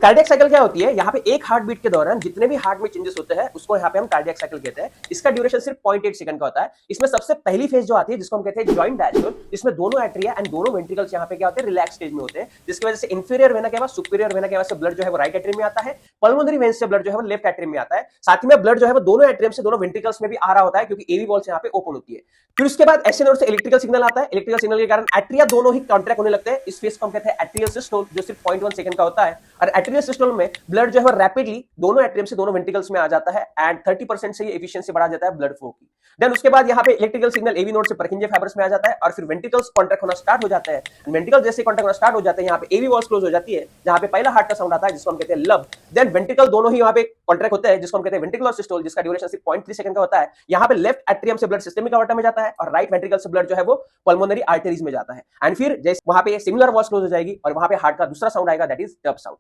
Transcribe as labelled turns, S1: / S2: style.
S1: Cardiac cycle क्या होती है? यहाँ पे एक हार्ट बीट के दौरान जितने भी हार्ट में चेंजेस होते हैं उसको यहाँ पे हम कार्डियक साइकिल कहते हैं। इसका ड्यूरेशन सिर्फ 0.8 सेकंड का होता है। इसमें सबसे पहली फेज जो आती है जिसको हम कहते हैं जॉइंट डायस्टोल, इसमें दोनों एट्रिया एंड दोनों वेंट्रिकल्स यहाँ पे क्या होते हैं? रिलैक्स स्टेज में होते हैं, जिसकी वजह से इंफीरियर वेना के बाद सुपीरियर वेना के बाद से ब्लड जो है वो राइट एट्रियम में आता है, पल्मोनरी वेन से ब्लड जो है वो लेफ्ट एट्रियम में आता है। साथ ही में ब्लड जो है वो दोनों एट्रियम से दोनों वेंट्रिकल्स में भी आ रहा होता है क्योंकि एवी वॉल्स यहाँ पे ओपन होती है। फिर उसके बाद एसए नोड से इलेक्ट्रिकल सिग्नल आता है। इलेक्ट्रिकल सिग्नल के कारण एट्रिया दोनों ही कॉन्ट्रैक्ट होने लगते हैं। इस फेज को हम कहते हैं एट्रियल सिस्टोल, जो सिर्फ 0.1 सेकंड का होता है। और एट्रियल सिस्टोल में ब्लड जो है वो रैपिडली दोनों एट्रियम से दोनों वेंट्रिकल्स में आ जाता है एंड 30% से ये एफिशिएंसी बढ़ा जाता है ब्लड फ्लो की। देन उसके बाद यहाँ पे इलेक्ट्रिकल सिग्नल एवी नोड से परकिंजे फाइबर्स में आ जाता है और फिर वेंट्रिकल्स कॉन्ट्रैक्ट होना स्टार्ट हो जाते हैं। वेंट्रिकल जैसे कॉन्ट्रैक्ट होना स्टार्ट हो जाते हैं, यहाँ पे एवी वॉल्स क्लोज हो जाती है, जहाँ पे पहला हार्ट का साउंड आता है जिसको हम कहते हैं लब। देन वेंट्रिकल दोनों ही यहाँ पे कॉन्ट्रैक्ट होते हैं जिसको हम कहते हैं वेंट्रिकुलर सिस्टोल, जिसका ड्यूरेशन सिर्फ 0.3 सेकंड का होता है। यहाँ पे लेफ्ट एट्रियम से ब्लड सिस्टमिक अॉर्टा में जाता है और राइट वेंट्रिकल से ब्लड जो है वो पल्मोनरी आर्टरीज में जाता है। एंड फिर जैसे वहां पे सिमिलर वॉल्स क्लोज हो जाएगी और वहां पे हार्ट का दूसरा साउंड आएगा, दैट इज डब साउंड।